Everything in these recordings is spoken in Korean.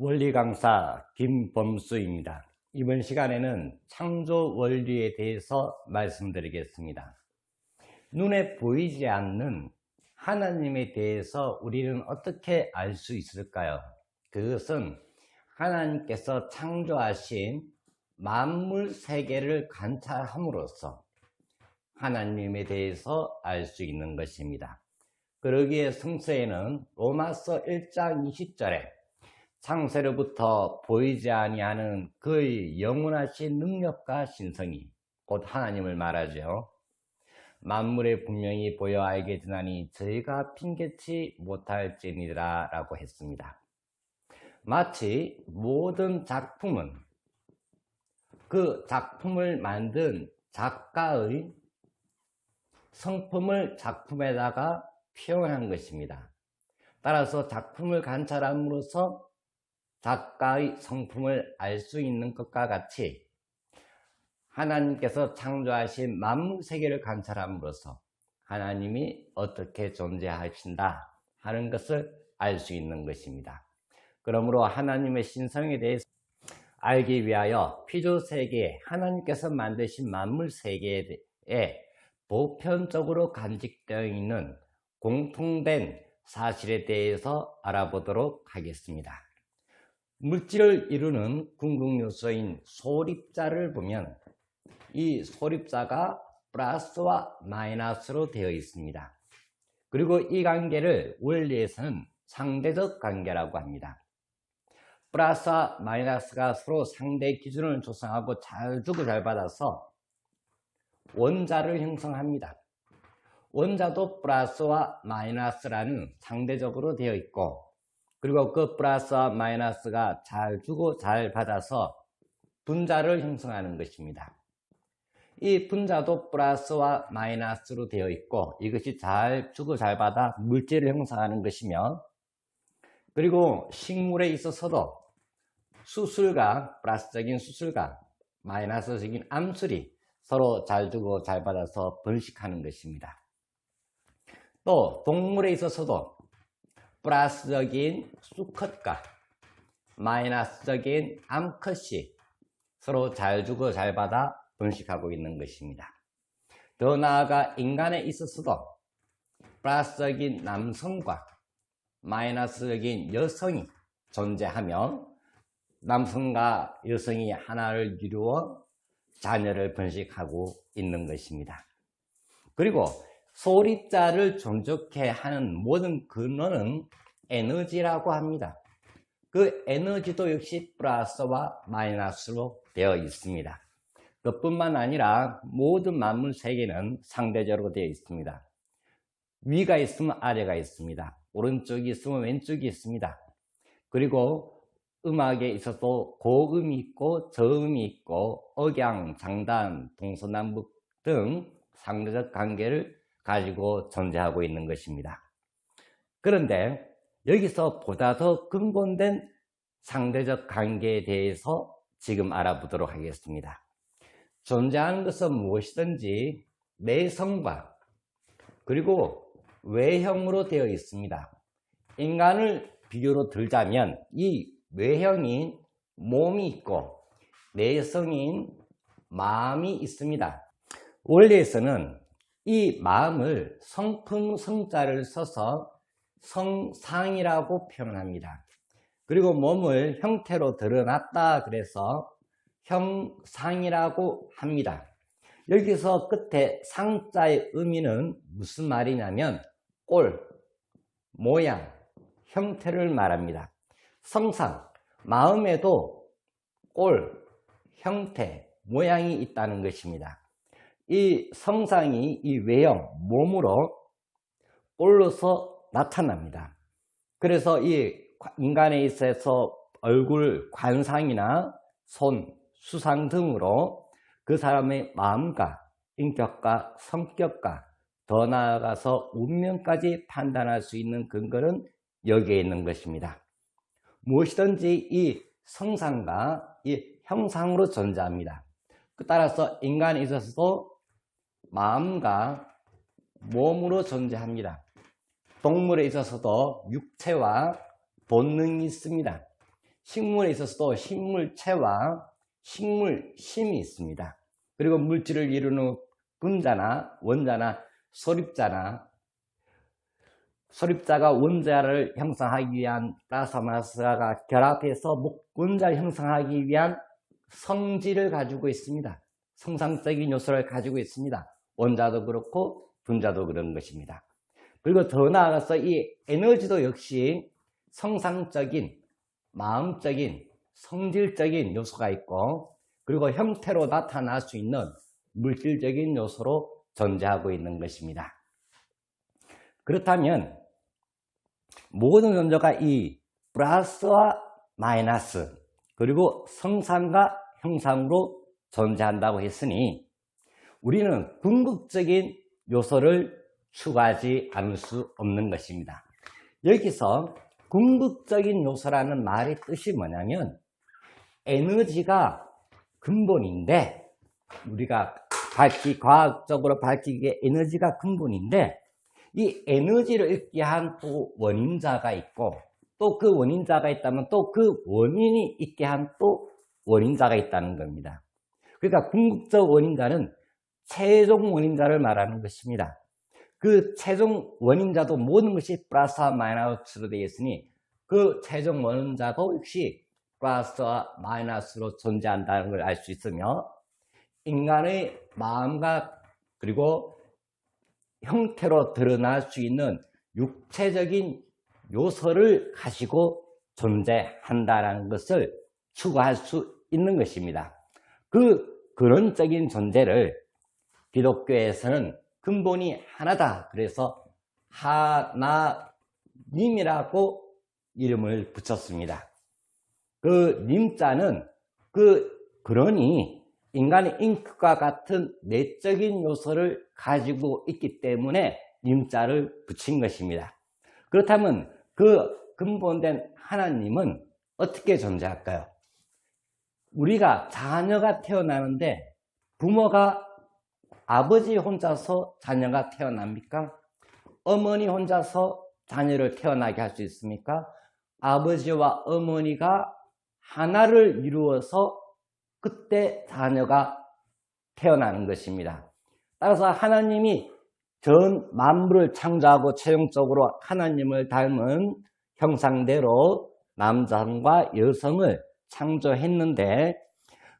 원리 강사 김범수입니다. 이번 시간에는 창조 원리에 대해서 말씀드리겠습니다. 눈에 보이지 않는 하나님에 대해서 우리는 어떻게 알 수 있을까요? 그것은 하나님께서 창조하신 만물 세계를 관찰함으로써 하나님에 대해서 알 수 있는 것입니다. 그러기에 성서에는 로마서 1장 20절에 창세로부터 보이지 아니하는 그의 영원하신 능력과 신성이 곧 하나님을 말하죠. 만물에 분명히 보여 알게 되나니 저희가 핑계치 못할지니라 라고 했습니다. 마치 모든 작품은 그 작품을 만든 작가의 성품을 작품에다가 표현한 것입니다. 따라서 작품을 관찰함으로써 작가의 성품을 알 수 있는 것과 같이 하나님께서 창조하신 만물 세계를 관찰함으로써 하나님이 어떻게 존재하신다 하는 것을 알 수 있는 것입니다. 그러므로 하나님의 신성에 대해서 알기 위하여 피조 세계에 하나님께서 만드신 만물 세계에 보편적으로 간직되어 있는 공통된 사실에 대해서 알아보도록 하겠습니다. 물질을 이루는 궁극요소인 소립자를 보면 이 소립자가 플러스와 마이너스로 되어 있습니다. 그리고 이 관계를 원리에서는 상대적 관계라고 합니다. 플러스와 마이너스가 서로 상대 기준을 조성하고 잘 주고 잘 받아서 원자를 형성합니다. 원자도 플러스와 마이너스라는 상대적으로 되어 있고, 그리고 그 플러스와 마이너스가 잘 주고 잘 받아서 분자를 형성하는 것입니다. 이 분자도 플러스와 마이너스로 되어 있고, 이것이 잘 주고 잘 받아 물질을 형성하는 것이며, 그리고 식물에 있어서도 수술과 플러스적인 수술과 마이너스적인 암술이 서로 잘 주고 잘 받아서 번식하는 것입니다. 또 동물에 있어서도 플러스적인 수컷과 마이너스적인 암컷이 서로 잘 주고 잘 받아 번식하고 있는 것입니다. 더 나아가 인간에 있어서도 플러스적인 남성과 마이너스적인 여성이 존재하며 남성과 여성이 하나를 이루어 자녀를 번식하고 있는 것입니다. 그리고 소립자를 존재케 하는 모든 근원은 에너지라고 합니다. 그 에너지도 역시 플러스와 마이너스로 되어 있습니다. 그뿐만 아니라 모든 만물 세계는 상대적으로 되어 있습니다. 위가 있으면 아래가 있습니다. 오른쪽이 있으면 왼쪽이 있습니다. 그리고 음악에 있어도 고음이 있고 저음이 있고 억양, 장단, 동서남북 등 상대적 관계를 가지고 존재하고 있는 것입니다. 그런데 여기서 보다 더 근본된 상대적 관계에 대해서 지금 알아보도록 하겠습니다. 존재하는 것은 무엇이든지 내성과 그리고 외형으로 되어 있습니다. 인간을 비교로 들자면 이 외형인 몸이 있고 내성인 마음이 있습니다. 원리에서는 이 마음을 성품 성자를 써서 성상이라고 표현합니다. 그리고 몸을 형태로 드러났다 그래서 형상이라고 합니다. 여기서 끝에 상자의 의미는 무슨 말이냐면 꼴, 모양, 형태를 말합니다. 성상, 마음에도 꼴, 형태, 모양이 있다는 것입니다. 이 성상이 이 외형, 몸으로 꼴로서 나타납니다. 그래서 이 인간에 있어서 얼굴 관상이나 손, 수상 등으로 그 사람의 마음과 인격과 성격과 더 나아가서 운명까지 판단할 수 있는 근거는 여기에 있는 것입니다. 무엇이든지 이 성상과 이 형상으로 존재합니다. 따라서 인간에 있어서도 마음과 몸으로 존재합니다. 동물에 있어서도 육체와 본능이 있습니다. 식물에 있어서도 식물체와 식물심이 있습니다. 그리고 물질을 이루는 분자나 원자나 소립자가 원자를 형성하기 위한 플라스마스가 결합해서 원자를 형성하기 위한 성질을 가지고 있습니다. 성상적인 요소를 가지고 있습니다. 원자도 그렇고 분자도 그런 것입니다. 그리고 더 나아가서 이 에너지도 역시 성상적인, 마음적인, 성질적인 요소가 있고, 그리고 형태로 나타날 수 있는 물질적인 요소로 존재하고 있는 것입니다. 그렇다면 모든 존재가 이 플러스와 마이너스, 그리고 성상과 형상으로 존재한다고 했으니 우리는 궁극적인 요소를 추가하지 않을 수 없는 것입니다. 여기서 궁극적인 요소라는 말의 뜻이 뭐냐면 에너지가 근본인데, 우리가 과학적으로 밝히기에 에너지가 근본인데, 이 에너지를 있게 한 또 원인자가 있고, 또 그 원인자가 있다면 또 그 원인이 있게 한 또 원인자가 있다는 겁니다. 그러니까 궁극적 원인자는 최종 원인자를 말하는 것입니다. 그 최종 원인자도 모든 것이 플러스와 마이너스로 되어 있으니 그 최종 원인자가 역시 플러스와 마이너스로 존재한다는 걸 알 수 있으며, 인간의 마음과 그리고 형태로 드러날 수 있는 육체적인 요소를 가지고 존재한다는 것을 추구할 수 있는 것입니다. 그 근원적인 존재를 기독교에서는 근본이 하나다, 그래서 하나님이라고 이름을 붙였습니다. 그 님자는 그 근원이 인간의 잉크와 같은 내적인 요소를 가지고 있기 때문에 님자를 붙인 것입니다. 그렇다면 그 근본된 하나님은 어떻게 존재할까요? 우리가 자녀가 태어나는데 부모가, 아버지 혼자서 자녀가 태어납니까? 어머니 혼자서 자녀를 태어나게 할 수 있습니까? 아버지와 어머니가 하나를 이루어서 그때 자녀가 태어나는 것입니다. 따라서 하나님이 전 만물을 창조하고 최종적으로 하나님을 닮은 형상대로 남성과 여성을 창조했는데,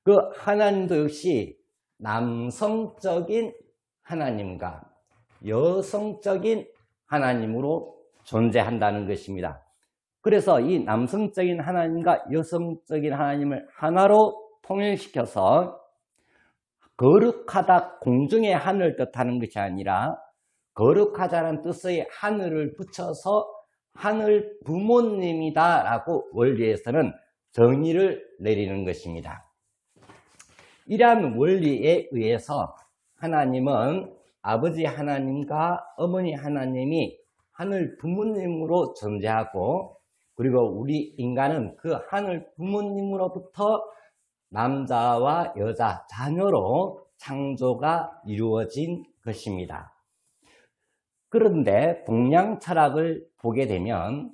그 하나님도 역시 남성적인 하나님과 여성적인 하나님으로 존재한다는 것입니다. 그래서 이 남성적인 하나님과 여성적인 하나님을 하나로 통일시켜서 거룩하다, 공중의 하늘을 뜻하는 것이 아니라 거룩하다는 뜻의 하늘을 붙여서 하늘 부모님이다 라고 원리에서는 정의를 내리는 것입니다. 이러한 원리에 의해서 하나님은 아버지 하나님과 어머니 하나님이 하늘 부모님으로 존재하고, 그리고 우리 인간은 그 하늘 부모님으로부터 남자와 여자, 자녀로 창조가 이루어진 것입니다. 그런데 동양 철학을 보게 되면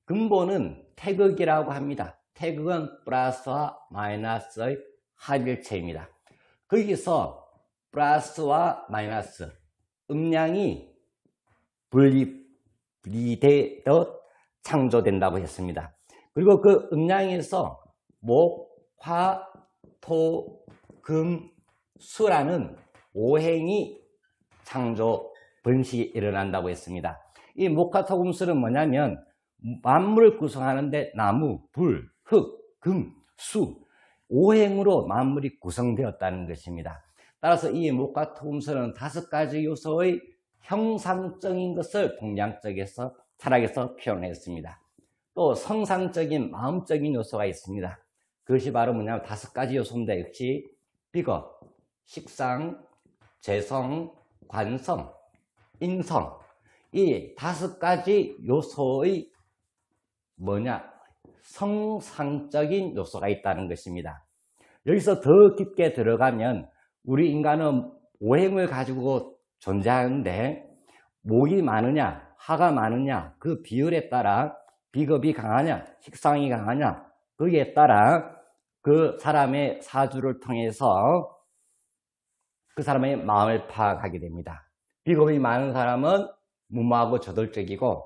근본은 태극이라고 합니다. 태극은 플러스와 마이너스의 합일체입니다. 거기서 플러스와 마이너스, 음량이 분리되어 창조된다고 했습니다. 그리고 그 음량에서 목, 화, 토, 금, 수라는 오행이 창조, 번식이 일어난다고 했습니다. 이 목화토금수는 뭐냐면 만물을 구성하는데 나무, 불, 흙, 금, 수, 오행으로 만물이 구성되었다는 것입니다. 따라서 이 목화토금수는 5가지 요소의 형상적인 것을 동양적에서 철학에서 표현했습니다. 또 성상적인 마음적인 요소가 있습니다. 그것이 바로 뭐냐면 5가지 요소인데, 역시 비겁, 식상, 재성, 관성, 인성, 이 5가지 요소의 성상적인 요소가 있다는 것입니다. 여기서 더 깊게 들어가면 우리 인간은 오행을 가지고 존재하는데 목이 많으냐 화가 많으냐 그 비율에 따라 비겁이 강하냐, 식상이 강하냐, 거기에 따라 그 사람의 사주를 통해서 그 사람의 마음을 파악하게 됩니다. 비겁이 많은 사람은 무모하고 저돌적이고,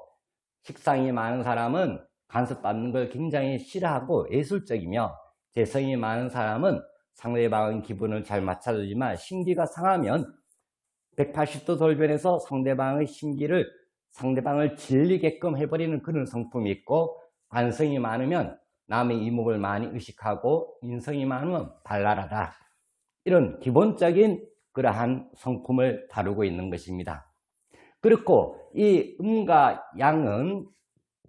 식상이 많은 사람은 간섭받는 걸 굉장히 싫어하고 예술적이며, 재성이 많은 사람은 상대방의 기분을 잘 맞춰주지만 심기가 상하면 180도 돌변해서 상대방을 질리게끔 해버리는 그런 성품이 있고, 관성이 많으면 남의 이목을 많이 의식하고, 인성이 많으면 발랄하다. 이런 기본적인 그러한 성품을 다루고 있는 것입니다. 그렇고 이 음과 양은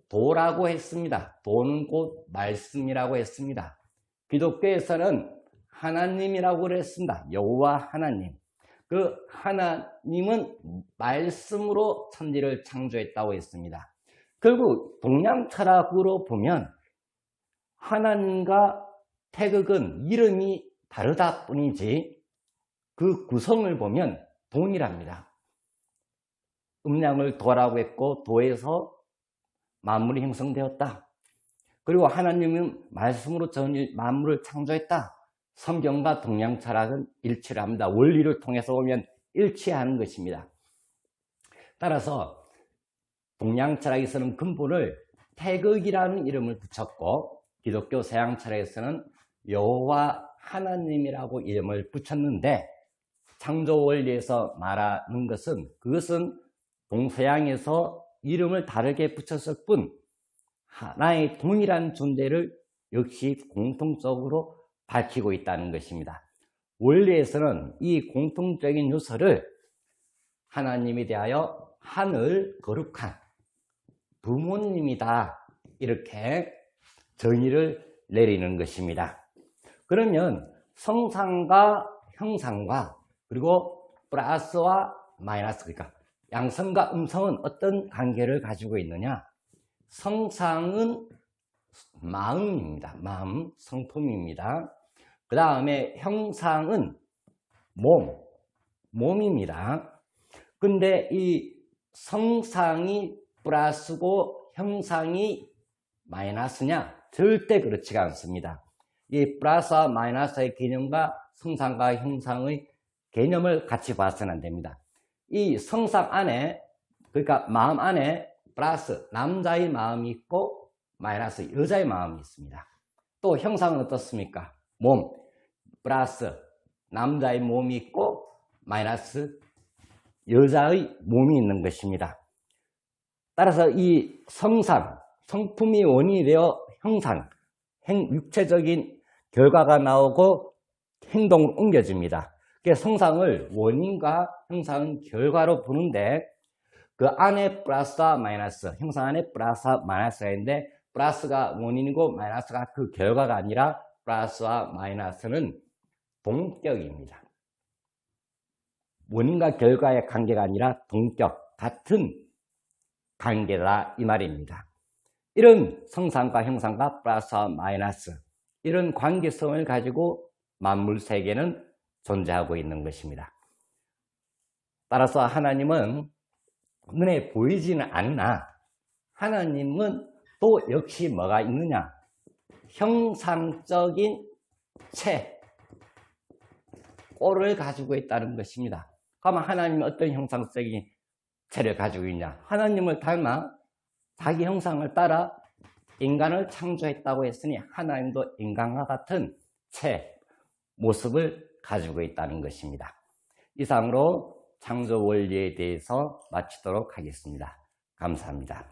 도라고 했습니다. 도는 곧 말씀이라고 했습니다. 기독교에서는 하나님이라고 그랬습니다. 여호와 하나님. 그 하나님은 말씀으로 천지를 창조했다고 했습니다. 결국 동양 철학으로 보면 하나님과 태극은 이름이 다르다 뿐이지 그 구성을 보면 동일합니다. 음양을 도라고 했고, 도에서 만물이 형성되었다. 그리고 하나님은 말씀으로 전 만물을 창조했다. 성경과 동양 철학은 일치를 합니다. 원리를 통해서 보면 일치하는 것입니다. 따라서 동양 철학에서는 근본을 태극이라는 이름을 붙였고, 기독교 서양 철학에서는 여호와 하나님이라고 이름을 붙였는데, 창조 원리에서 말하는 것은 그것은 동서양에서 이름을 다르게 붙였을 뿐 하나의 동일한 존재를 역시 공통적으로 밝히고 있다는 것입니다. 원리에서는 이 공통적인 요소를 하나님에 대하여 하늘 거룩한 부모님이다, 이렇게 정의를 내리는 것입니다. 그러면 성상과 형상과 그리고 플러스와 마이너스, 그러니까 양성과 음성은 어떤 관계를 가지고 있느냐? 성상은 마음입니다. 마음, 성품입니다. 그 다음에 형상은 몸입니다. 근데 이 성상이 플러스고 형상이 마이너스냐? 절대 그렇지가 않습니다. 이 플러스와 마이너스의 개념과 성상과 형상의 개념을 같이 봐서는 안 됩니다. 이 성상 안에, 그러니까 마음 안에 플러스 남자의 마음이 있고 마이너스 여자의 마음이 있습니다. 또 형상은 어떻습니까? 몸 플러스 남자의 몸이 있고 마이너스 여자의 몸이 있는 것입니다. 따라서 이 성상, 성품이 원인이 되어 형상, 육체적인 결과가 나오고 행동으로 옮겨집니다. 그래서 성상을 원인과 형상은 결과로 보는데, 그 안에 플러스와 마이너스, 형상 안에 플러스와 마이너스가 있는데, 플러스가 원인이고 마이너스가 그 결과가 아니라 플러스와 마이너스는 동격입니다. 원인과 결과의 관계가 아니라 동격, 같은 관계다, 이 말입니다. 이런 성상과 형상과 플러스와 마이너스, 이런 관계성을 가지고 만물 세계는 존재하고 있는 것입니다. 따라서 하나님은 눈에 보이지는 않으나 하나님은 또 역시 뭐가 있느냐? 형상적인 꼴을 가지고 있다는 것입니다. 그러면 하나님은 어떤 형상적인 체를 가지고 있냐? 하나님을 닮아 자기 형상을 따라 인간을 창조했다고 했으니 하나님도 인간과 같은 모습을 가지고 있다는 것입니다. 이상으로 창조 원리에 대해서 마치도록 하겠습니다. 감사합니다.